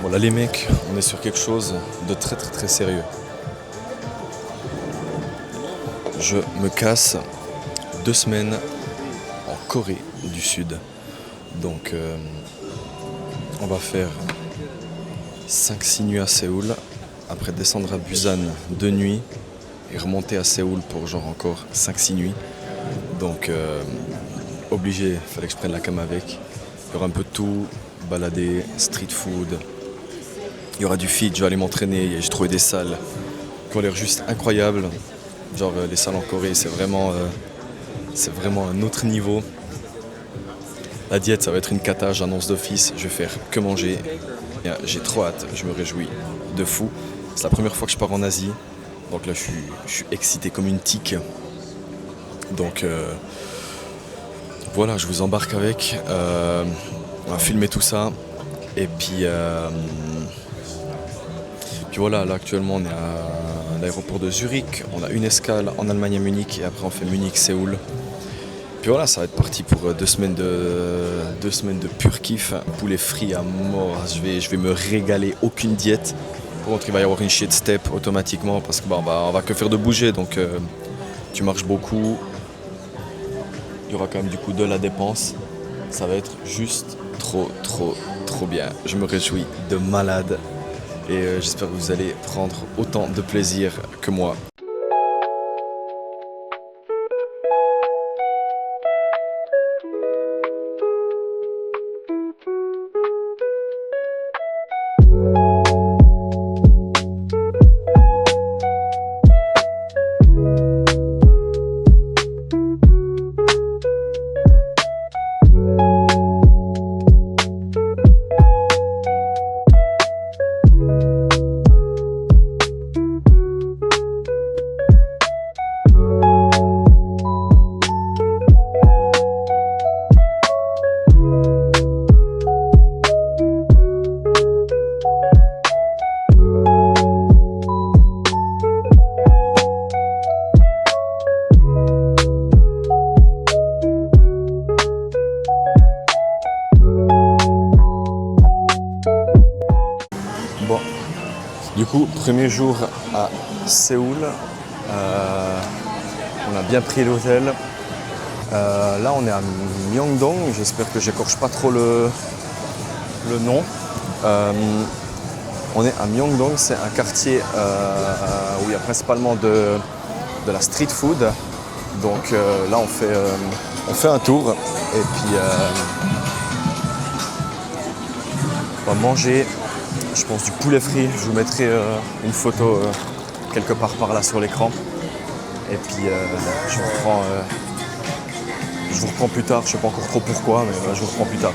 Bon là les mecs, on est sur quelque chose de très très très sérieux. Je me casse 2 semaines en Corée du Sud. Donc on va faire 5-6 nuits à Séoul, après descendre à Busan 2 nuits et remonter à Séoul pour genre encore 5-6 nuits. Donc obligé, fallait que je prenne la cam avec. Il y aura un peu de tout, balader, street food. Il y aura du feed, je vais aller m'entraîner, j'ai trouvé des salles qui ont l'air juste incroyables. Genre les salles en Corée, c'est vraiment un autre niveau. La diète, ça va être une cata, j'annonce d'office, je vais faire que manger. Et, j'ai trop hâte, je me réjouis de fou. C'est la première fois que je pars en Asie, donc là je suis excité comme une tique. Donc voilà, je vous embarque avec, on va filmer tout ça. Et puis voilà, là actuellement on est à l'aéroport de Zurich, on a une escale en Allemagne à Munich et après on fait Munich-Séoul. Puis voilà, ça va être parti pour 2 semaines de pur kiff, poulet frit à mort, je vais me régaler, aucune diète. Par contre il va y avoir une shit step automatiquement parce que on va que faire de bouger, donc tu marches beaucoup, il y aura quand même du coup de la dépense, ça va être juste trop bien, je me réjouis de malade et j'espère que vous allez prendre autant de plaisir que moi. Bon, du coup, premier jour à Séoul, on a bien pris l'hôtel. Là, on est à Myeongdong, j'espère que j'écorche pas trop le nom. On est à Myeongdong, c'est un quartier où il y a principalement de la street food. Donc là, on fait un tour et puis on va manger. Je pense du poulet frit, je vous mettrai une photo quelque part par là sur l'écran. Et puis je vous reprends plus tard, je sais pas encore trop pourquoi, mais je vous reprends plus tard.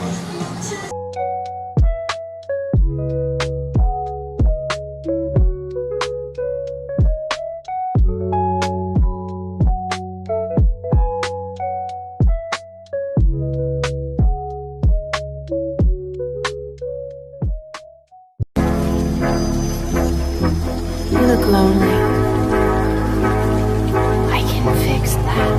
You look lonely. I can fix that.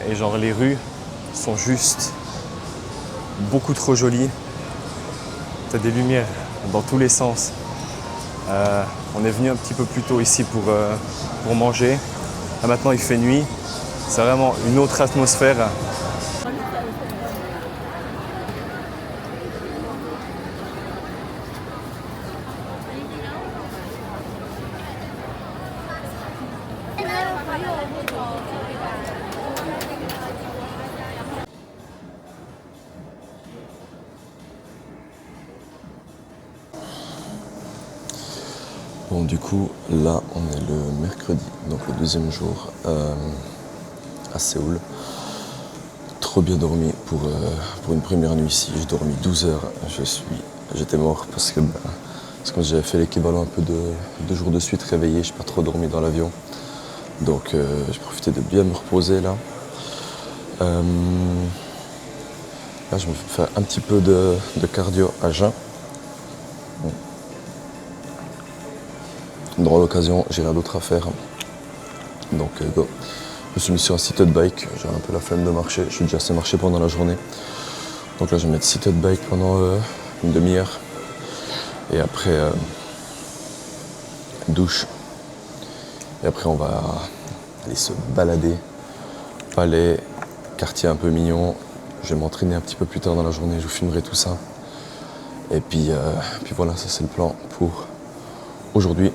Et genre les rues sont juste beaucoup trop jolies. T'as des lumières dans tous les sens. On est venu un petit peu plus tôt ici pour manger. Là, maintenant il fait nuit. C'est vraiment une autre atmosphère. Bon, du coup, là, on est le mercredi, donc le deuxième jour à Séoul. Trop bien dormi pour une première nuit ici. J'ai dormi 12 heures. J'étais mort parce que quand j'avais fait l'équivalent un peu de 2 jours de suite réveillé, j'ai pas trop dormi dans l'avion. Donc j'ai profité de bien me reposer là. Là, je me fais un petit peu de cardio à jeun. Dans l'occasion, j'ai rien d'autre à faire. Donc go. Je me suis mis sur un seated bike. J'ai un peu la flemme de marcher. Je suis déjà assez marché pendant la journée. Donc là, je vais mettre seated bike pendant une demi-heure. Et après, douche. Et après, on va aller se balader. Palais, quartier un peu mignon. Je vais m'entraîner un petit peu plus tard dans la journée. Je vous filmerai tout ça. Et puis voilà, ça c'est le plan pour aujourd'hui.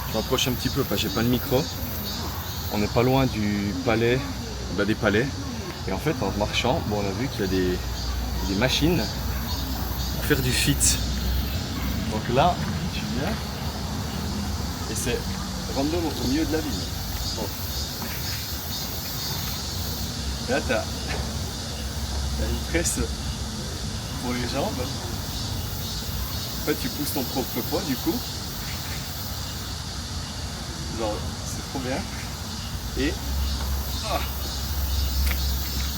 Je m'approche un petit peu parce que j'ai pas le micro. On n'est pas loin du palais, des palais. Et en fait, en marchant, on a vu qu'il y a des machines pour faire du fit. Donc là, tu viens et c'est random au milieu de la ville. Donc, là, tu as une presse pour les jambes. En fait, tu pousses ton propre poids du coup. Genre, c'est trop bien. Et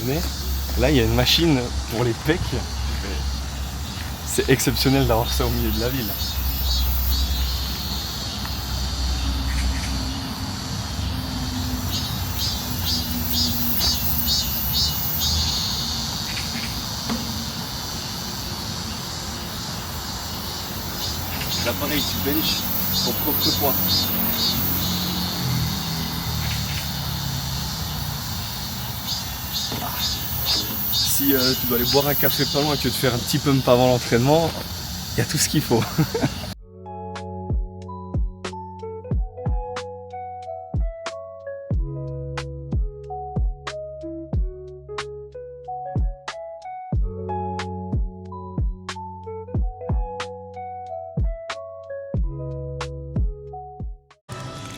mais là, il y a une machine pour les pecs. C'est exceptionnel d'avoir ça au milieu de la ville. L'appareil, tu benches ton propre poids. Si tu dois aller boire un café pas loin et que tu veux te faire un petit pump avant l'entraînement, il y a tout ce qu'il faut.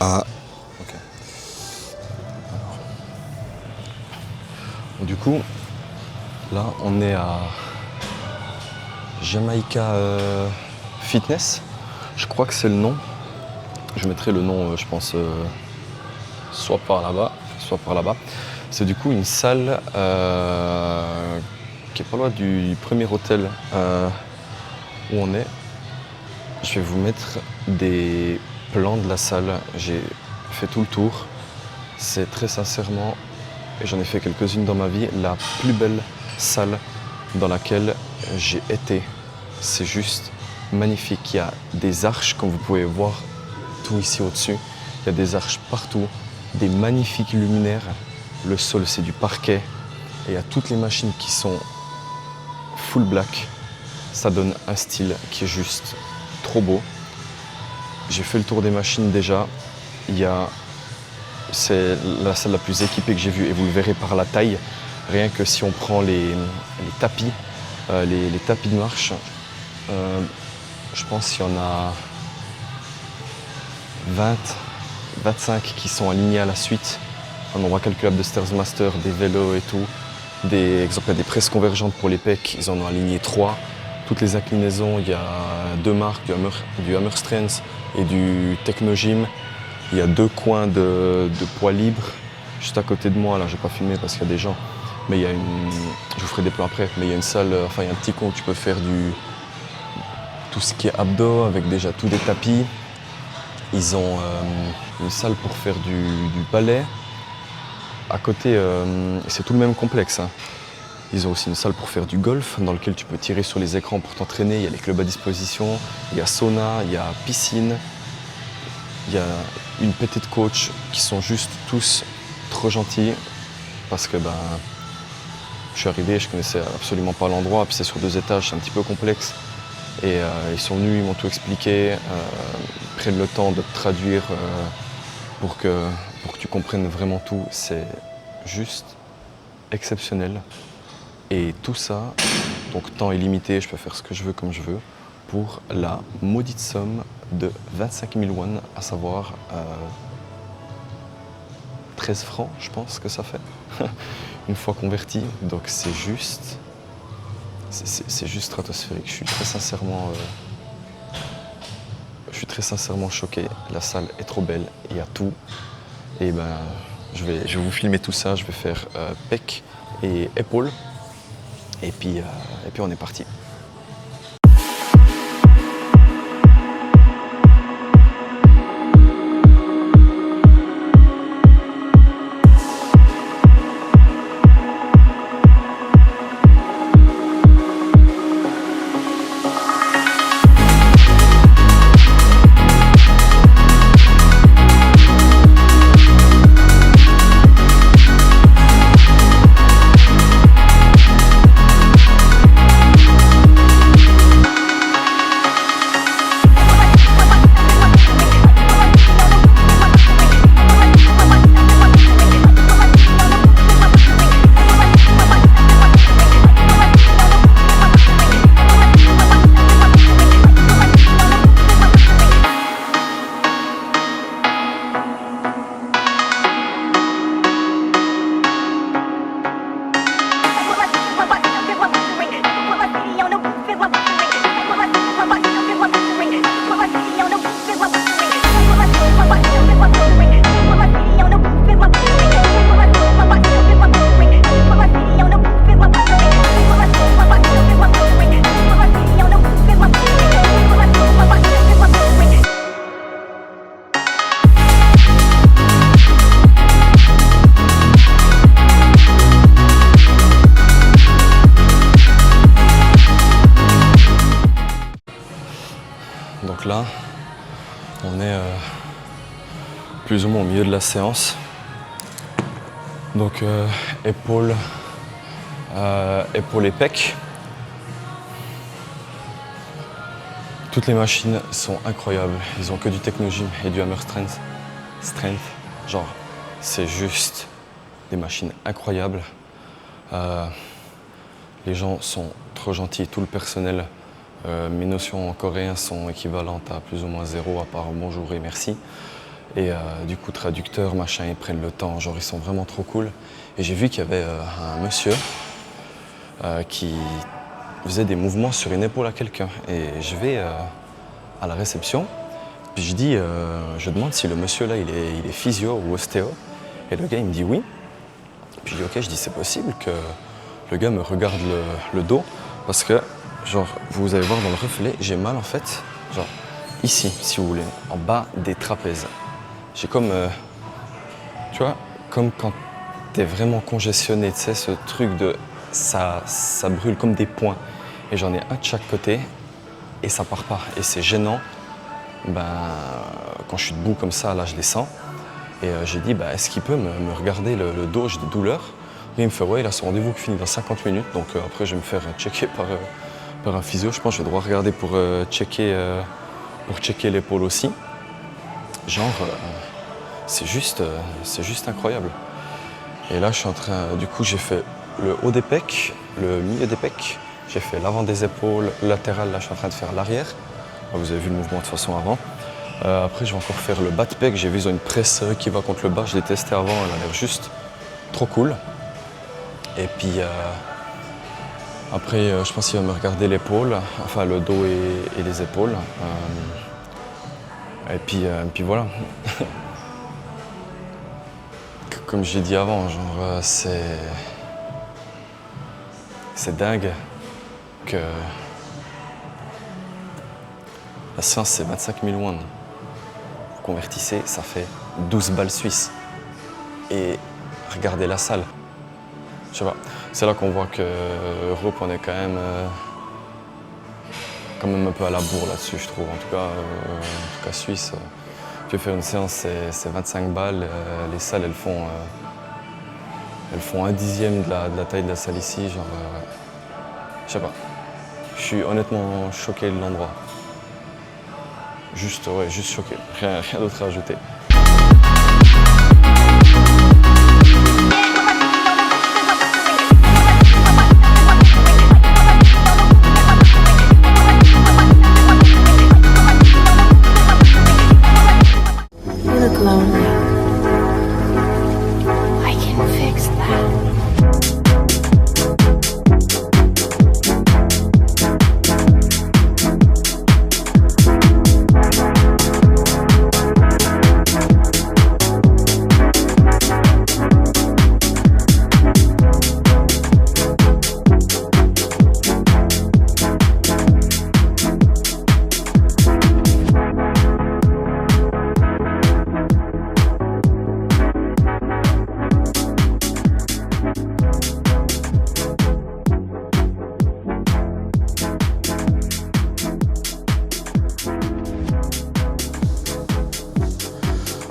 Ah, ok. Du coup, là, on est à Jamaica Fitness. Je crois que c'est le nom. Je mettrai le nom, je pense, soit par là-bas, soit par là-bas. C'est du coup une salle qui est pas loin du premier hôtel où on est. Je vais vous mettre des plans de la salle. J'ai fait tout le tour. C'est très sincèrement, et j'en ai fait quelques-unes dans ma vie, la plus belle salle dans laquelle j'ai été. C'est juste magnifique. Il y a des arches, comme vous pouvez voir, tout ici au-dessus. Il y a des arches partout, des magnifiques luminaires. Le sol, c'est du parquet. Et il y a toutes les machines qui sont full black. Ça donne un style qui est juste trop beau. J'ai fait le tour des machines déjà. C'est la salle la plus équipée que j'ai vue et vous le verrez par la taille. Rien que si on prend les tapis, les tapis de marche, je pense qu'il y en a 20, 25 qui sont alignés à la suite. Un nombre incalculable de Stairmaster, des vélos et tout. Des presses convergentes pour les pecs, ils en ont aligné 3. Toutes les inclinaisons, il y a 2 marques, du Hammer Strength et du Technogym. Il y a 2 coins de poids libre. Juste à côté de moi, là, je n'ai pas filmé parce qu'il y a des gens. Mais il y a je vous ferai des plans après, mais il y a une salle, il y a un petit coin où tu peux faire tout ce qui est abdos avec déjà tous des tapis. Ils ont une salle pour faire du ballet. À côté, c'est tout le même complexe. Hein. Ils ont aussi une salle pour faire du golf dans lequel tu peux tirer sur les écrans pour t'entraîner. Il y a les clubs à disposition, il y a sauna, il y a piscine. Il y a une petite coach qui sont juste tous trop gentils parce que je suis arrivé, je connaissais absolument pas l'endroit, puis c'est sur 2 étages, c'est un petit peu complexe. Et ils sont venus, ils m'ont tout expliqué, ils prennent le temps de te traduire pour que tu comprennes vraiment tout, c'est juste exceptionnel. Et tout ça, donc temps illimité, je peux faire ce que je veux comme je veux, pour la maudite somme de 25 000 won, à savoir 13 francs, je pense que ça fait, une fois converti. Donc c'est juste stratosphérique. Je suis très sincèrement choqué. La salle est trop belle, il y a tout. Et ben, je vais vous filmer tout ça. Je vais faire pec et épaules. Et puis on est parti. Donc là, on est plus ou moins au milieu de la séance. Donc épaules et pec. Toutes les machines sont incroyables. Ils ont que du Technogym et du Hammer Strength. Genre, c'est juste des machines incroyables. Les gens sont trop gentils, tout le personnel. Mes notions en coréen sont équivalentes à plus ou moins 0, à part bonjour et merci. Et du coup, traducteurs, machin, ils prennent le temps, genre ils sont vraiment trop cool. Et j'ai vu qu'il y avait un monsieur qui faisait des mouvements sur une épaule à quelqu'un. Et je vais à la réception, puis je demande si le monsieur là, il est physio ou ostéo. Et le gars, il me dit oui. Puis je dis ok, c'est possible que le gars me regarde le dos, parce que genre, vous allez voir dans le reflet, j'ai mal en fait, genre ici, si vous voulez, en bas des trapèzes. J'ai comme, tu vois, comme quand t'es vraiment congestionné, tu sais, ce truc de, ça brûle comme des points. Et j'en ai un de chaque côté, et ça part pas. Et c'est gênant, ben, quand je suis debout comme ça, là je les sens. Et j'ai dit, bah, est-ce qu'il peut me regarder le dos, j'ai des douleurs. Et il me fait, ouais, il a son rendez-vous qui finit dans 50 minutes, donc après je vais me faire checker par un physio. Je pense que je vais devoir regarder pour checker l'épaule aussi. Genre, c'est juste incroyable. Et là, je suis en train, du coup, j'ai fait le haut des pecs, le milieu des pecs, j'ai fait l'avant des épaules, latéral, là, je suis en train de faire l'arrière. Vous avez vu le mouvement de toute façon avant. Après, je vais encore faire le bas de pec. J'ai vu, ils ont une presse qui va contre le bas. Je l'ai testé avant, elle a l'air juste trop cool. Et puis, après, je pense qu'il va me regarder l'épaule, enfin le dos et les épaules. Et puis voilà. Comme j'ai dit avant, genre, c'est dingue que la séance c'est 25 000 won. Vous convertissez, ça fait 12 balles suisses. Et regardez la salle. Je sais pas, c'est là qu'on voit que Europe, on est quand même un peu à la bourre là-dessus, je trouve. En tout cas Suisse. Tu veux faire une séance, c'est 25 balles. Les salles, elles font 1/10 de la taille de la salle ici. Genre, je sais pas. Je suis honnêtement choqué de l'endroit. Juste choqué. Rien d'autre à ajouter. lonely. I can fix that.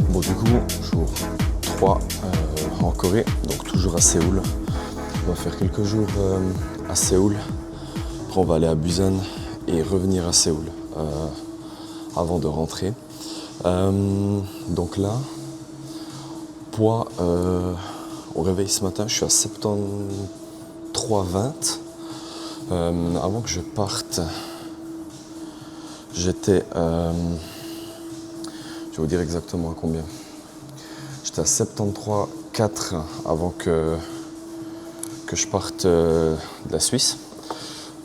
Bon, du coup, jour 3 en Corée, donc toujours à Séoul. On va faire quelques jours à Séoul. Après, on va aller à Busan et revenir à Séoul avant de rentrer. Donc là, poids au réveil ce matin, je suis à 73,20. Avant que je parte, j'étais... je vais vous dire exactement à combien. J'étais à 73,4 avant que je parte de la Suisse.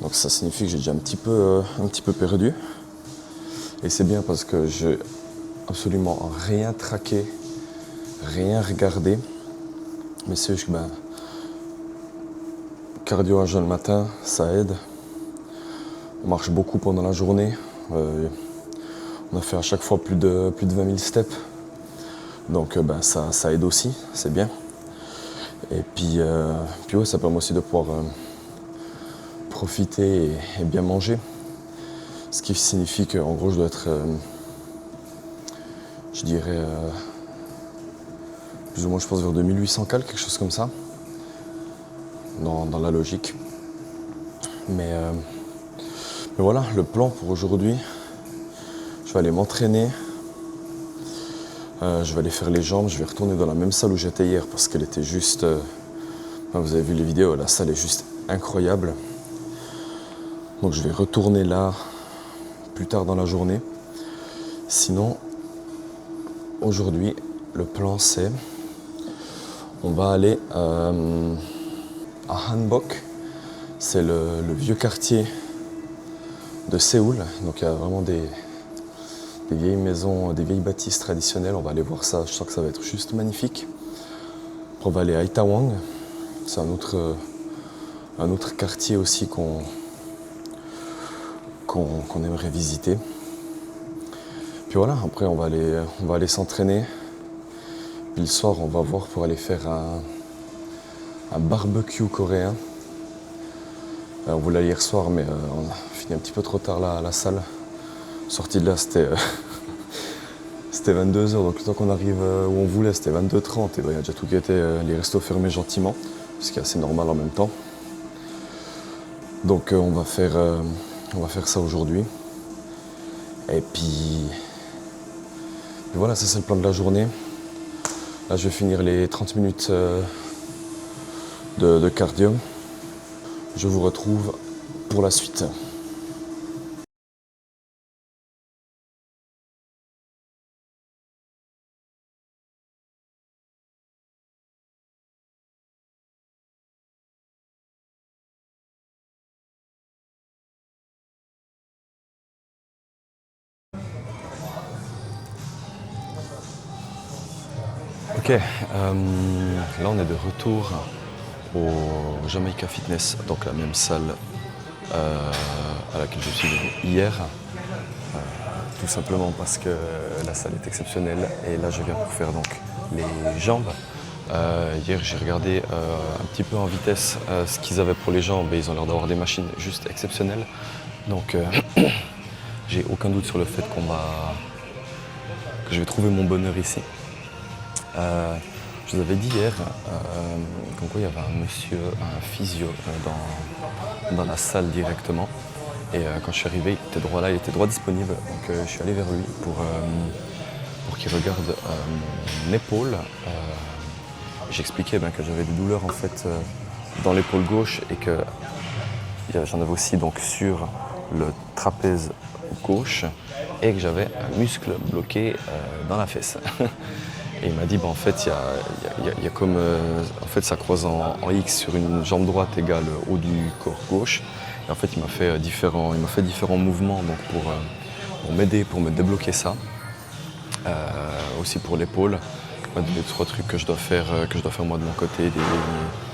Donc ça signifie que j'ai déjà un petit peu perdu. Et c'est bien parce que j'ai absolument rien traqué, rien regardé. Mais c'est juste que cardio à jeun le matin, ça aide. On marche beaucoup pendant la journée. On a fait à chaque fois plus de 20 000 steps. Donc ça aide aussi, c'est bien. Et puis ouais, ça permet aussi de pouvoir profiter et bien manger. Ce qui signifie qu'en gros je dois être, je dirais, plus ou moins je pense vers 2800 cales, quelque chose comme ça. Dans la logique. Mais voilà, le plan pour aujourd'hui. Je vais aller m'entraîner, je vais aller faire les jambes, je vais retourner dans la même salle où j'étais hier parce qu'elle était juste, vous avez vu les vidéos, la salle est juste incroyable. Donc je vais retourner là plus tard dans la journée. Sinon, aujourd'hui, le plan c'est, on va aller à Hanbok, c'est le vieux quartier de Séoul, donc il y a vraiment des vieilles maisons, des vieilles bâtisses traditionnelles. On va aller voir ça, je sens que ça va être juste magnifique. Après, on va aller à Itawang, c'est un autre quartier aussi qu'on aimerait visiter. Puis voilà, après on va aller s'entraîner. Puis le soir, on va voir pour aller faire un barbecue coréen. On voulait aller hier soir, mais on a fini un petit peu trop tard là, à la salle. Sortie de là, c'était 22h, donc le temps qu'on arrive où on voulait, c'était 22h30. Et il y a déjà tout qui était, les restos fermés gentiment, ce qui est assez normal en même temps. Donc on va faire ça aujourd'hui. Et puis voilà, ça c'est le plan de la journée. Là, je vais finir les 30 minutes de cardio. Je vous retrouve pour la suite. Ok, là on est de retour au Jamaica Fitness, donc la même salle à laquelle je suis venu hier. Tout simplement parce que la salle est exceptionnelle et là je viens pour faire donc les jambes. Hier j'ai regardé un petit peu en vitesse ce qu'ils avaient pour les jambes et ils ont l'air d'avoir des machines juste exceptionnelles. Donc j'ai aucun doute sur le fait que je vais trouver mon bonheur ici. Je vous avais dit hier comme quoi il y avait un monsieur, un physio dans la salle directement. Et quand je suis arrivé, il était droit là, il était droit disponible. Donc je suis allé vers lui pour qu'il regarde mon épaule. J'expliquais que j'avais des douleurs en fait dans l'épaule gauche et que j'en avais aussi donc sur le trapèze gauche. et que j'avais un muscle bloqué dans la fesse. Et il m'a dit, en fait, il y a comme, en fait, ça croise en X sur une jambe droite égale haut du corps gauche. Et en fait, il m'a fait différents mouvements donc pour m'aider, pour me débloquer ça. Aussi pour l'épaule, il m'a donné 3 trucs que je dois faire moi de mon côté,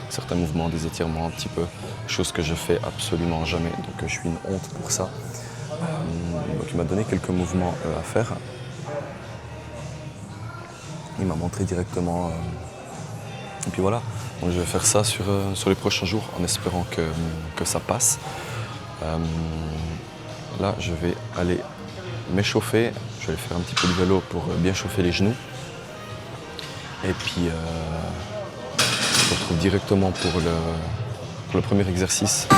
certains mouvements, des étirements un petit peu, chose que je fais absolument jamais, donc je suis une honte pour ça. Donc il m'a donné quelques mouvements à faire. Il m'a montré directement. Et puis voilà, donc je vais faire ça sur les prochains jours en espérant que ça passe. Là, je vais aller m'échauffer. Je vais aller faire un petit peu de vélo pour bien chauffer les genoux. Et puis, je me retrouve directement pour le premier exercice.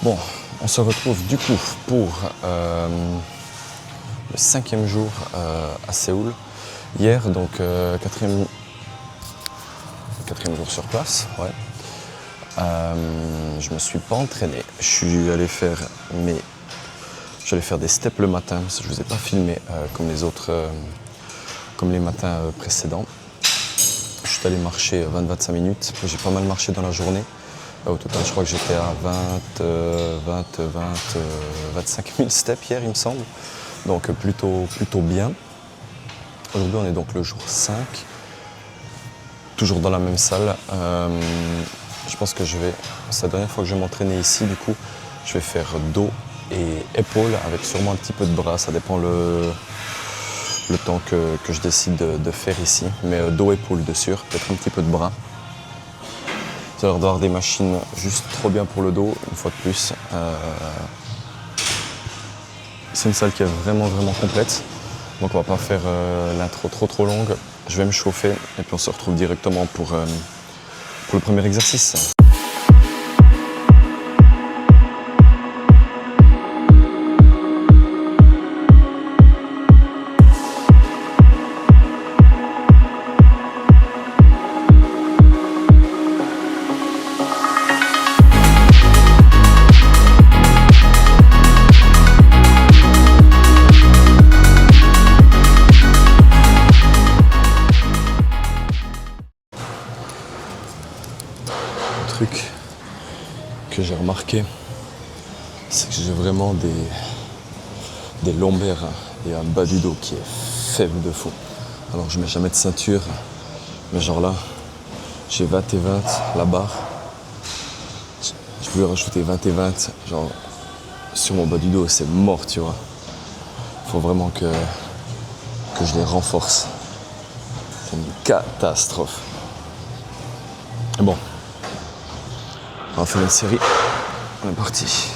Bon, on se retrouve du coup pour le 5e jour à Séoul. Hier, donc 4e jour sur place. Ouais. Je me suis pas entraîné. Je suis allé faire des steps le matin parce que je vous ai pas filmé comme les matins précédents. Je suis allé marcher 20-25 minutes. J'ai pas mal marché dans la journée. Au total, je crois que j'étais à 25 000 steps hier, il me semble. Donc plutôt bien. Aujourd'hui, on est donc le jour 5. Toujours dans la même salle. Je pense que c'est la dernière fois que je vais m'entraîner ici. Du coup, je vais faire dos et épaules avec sûrement un petit peu de bras. Ça dépend le temps que je décide de faire ici. Mais dos, épaules de sûr, peut-être un petit peu de bras. Ça a l'air d'avoir des machines juste trop bien pour le dos, une fois de plus. C'est une salle qui est vraiment complète. Donc on va pas faire l'intro trop longue. Je vais me chauffer et puis on se retrouve directement pour le premier exercice. Que j'ai remarqué, c'est que j'ai vraiment des lombaires et un bas du dos qui est faible de fou. Alors je mets jamais de ceinture, mais genre là, j'ai 20 et 20 la barre. Je voulais rajouter 20 et 20, genre sur mon bas du dos, c'est mort, tu vois. Faut vraiment que je les renforce. C'est une catastrophe. Et bon. On va faire une série, on est parti.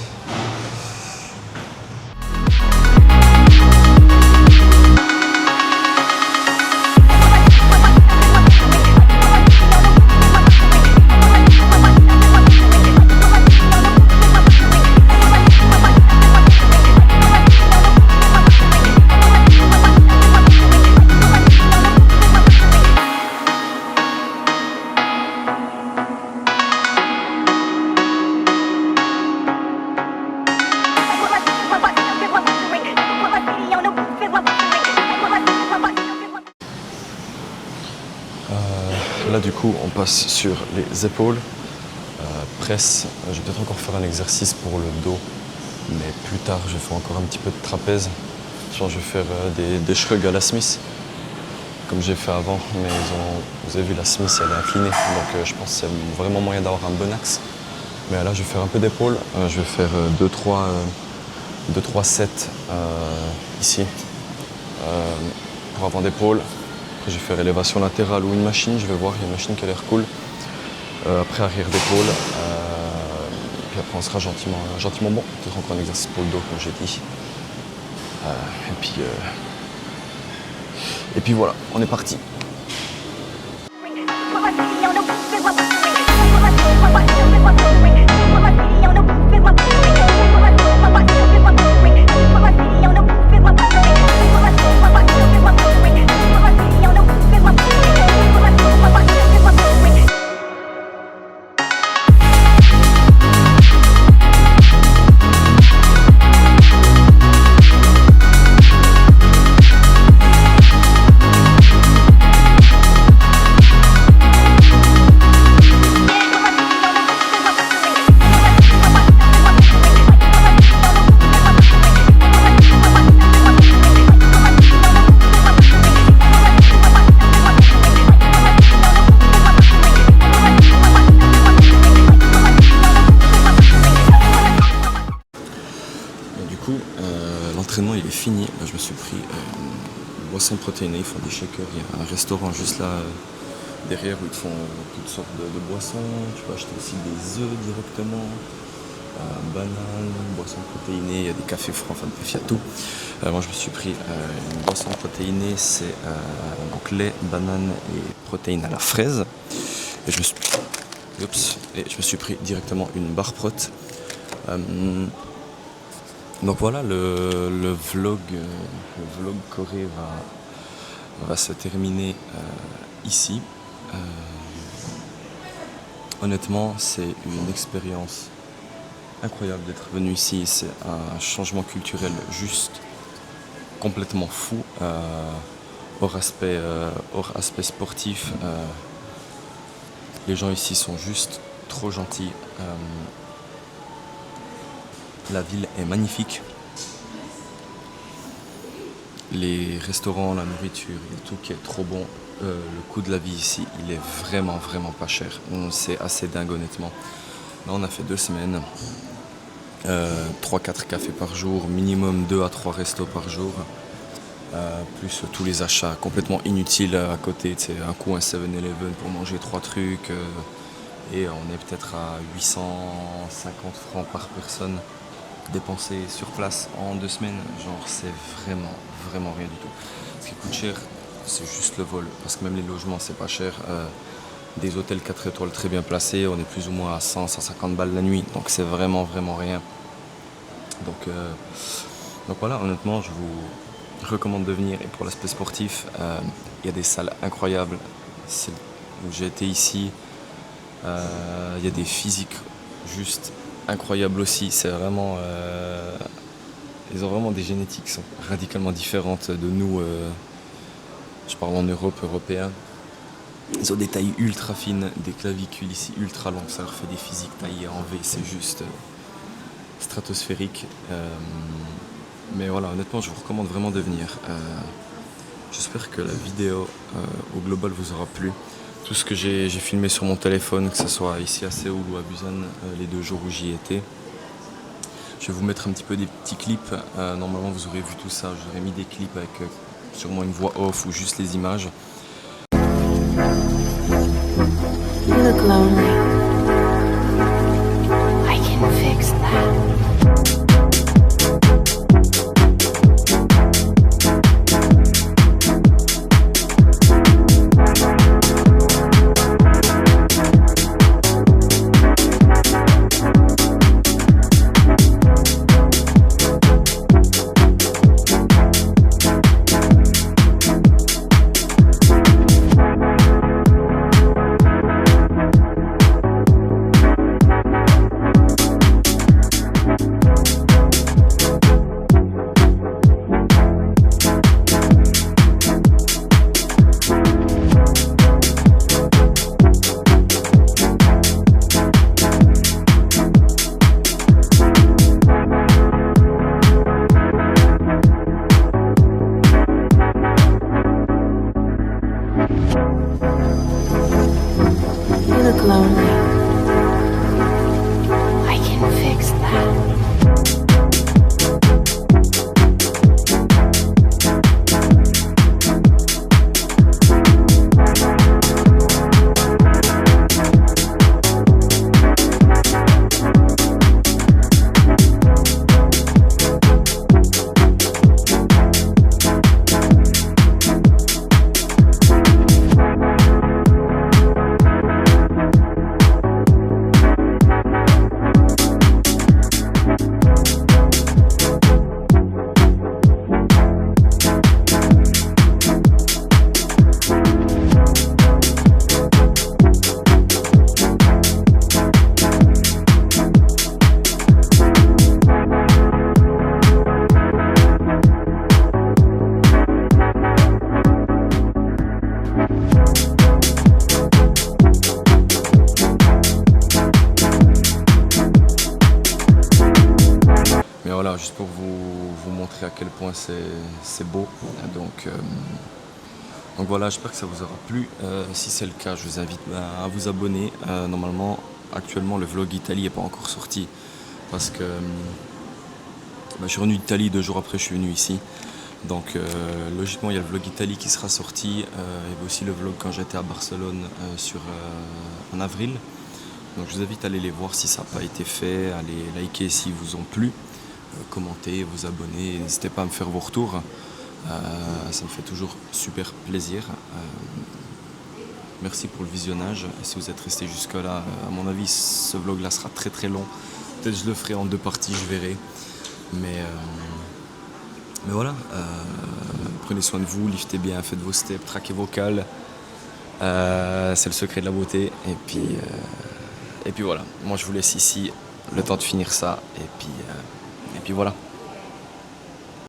Là du coup on passe sur les épaules, presse, je vais peut-être encore faire un exercice pour le dos, mais plus tard je vais faire encore un petit peu de trapèze, genre je vais faire des shrugs à la Smith, comme j'ai fait avant, mais vous avez vu la Smith elle est inclinée, donc je pense que c'est vraiment moyen d'avoir un bon axe. Mais là je vais faire un peu d'épaule, je vais faire 2-3 sets ici, pour avant d'épaule. Je vais faire élévation latérale ou une machine, je vais voir, il y a une machine qui a l'air cool. Après arrière d'épaule, puis après on sera gentiment bon. Peut-être encore un exercice pour le dos comme j'ai dit. Et puis voilà, on est parti. L'entraînement il est fini, là, je me suis pris une boisson protéinée, ils font des shakers, il y a un restaurant juste là derrière où ils font toutes sortes de boissons, tu peux acheter aussi des œufs directement, bananes, boissons protéinées, il y a des cafés froids, enfin bref, il y a tout. Moi je me suis pris une boisson protéinée, c'est donc lait, banane et protéines à la fraise. Et je me suis pris directement une barre prot. Donc voilà, le vlog Corée va se terminer ici. Honnêtement, c'est une expérience incroyable d'être venu ici. C'est un changement culturel juste complètement fou. Hors aspect sportif, les gens ici sont juste trop gentil. La ville est magnifique. Les restaurants, la nourriture, il y a tout qui est trop bon. Le coût de la vie ici, il est vraiment, vraiment pas cher. C'est assez dingue honnêtement. Là, on a fait 2 semaines. 3-4 cafés par jour, minimum 2 à 3 restos par jour. Plus tous les achats complètement inutiles à côté. Un coup un 7-Eleven pour manger 3 trucs. Et on est peut-être à 850 francs par personne dépensés sur place en 2 semaines. Genre c'est vraiment, vraiment rien du tout. Ce qui coûte cher, c'est juste le vol. Parce que même les logements, c'est pas cher. Des hôtels 4 étoiles très bien placés, on est plus ou moins à 100-150 balles la nuit. Donc c'est vraiment, vraiment rien. Donc voilà, honnêtement, je vous recommande de venir. Et pour l'aspect sportif, il y a des salles incroyables. Où j'ai été ici, il y a des physiques juste incroyables aussi. C'est vraiment, ils ont vraiment des génétiques qui sont radicalement différentes de nous. Je parle en Europe, européen. Ils ont des tailles ultra fines, des clavicules ici ultra longues. Ça leur fait des physiques taillées en V. C'est juste stratosphérique. Mais voilà, honnêtement, je vous recommande vraiment de venir. J'espère que la vidéo au global vous aura plu. Tout ce que j'ai filmé sur mon téléphone, que ce soit ici à Séoul ou à Busan, les 2 jours où j'y étais. Je vais vous mettre un petit peu des petits clips. Normalement, vous aurez vu tout ça. J'aurais mis des clips avec sûrement une voix off ou juste les images. You look lonely. I can fix that. You look lonely. I can fix that. Mais voilà, juste pour vous montrer à quel point c'est beau. Donc voilà, j'espère que ça vous aura plu. Si c'est le cas, je vous invite à vous abonner. Normalement, actuellement, le vlog Italie n'est pas encore sorti. Parce que je suis revenu d'Italie 2 jours après, je suis venu ici. Donc logiquement, il y a le vlog Italie qui sera sorti. Il y avait aussi le vlog quand j'étais à Barcelone en avril. Donc je vous invite à aller les voir si ça n'a pas été fait, à les liker s'ils vous ont plu, commenter, vous abonner, n'hésitez pas à me faire vos retours, ça me fait toujours super plaisir. Merci pour le visionnage, et si vous êtes resté jusque là, à mon avis ce vlog là sera très très long, peut-être je le ferai en 2 parties, je verrai, mais voilà, prenez soin de vous, liftez bien, faites vos steps, traquez vos cales, c'est le secret de la beauté, et puis voilà, moi je vous laisse ici le temps de finir ça, et puis voilà.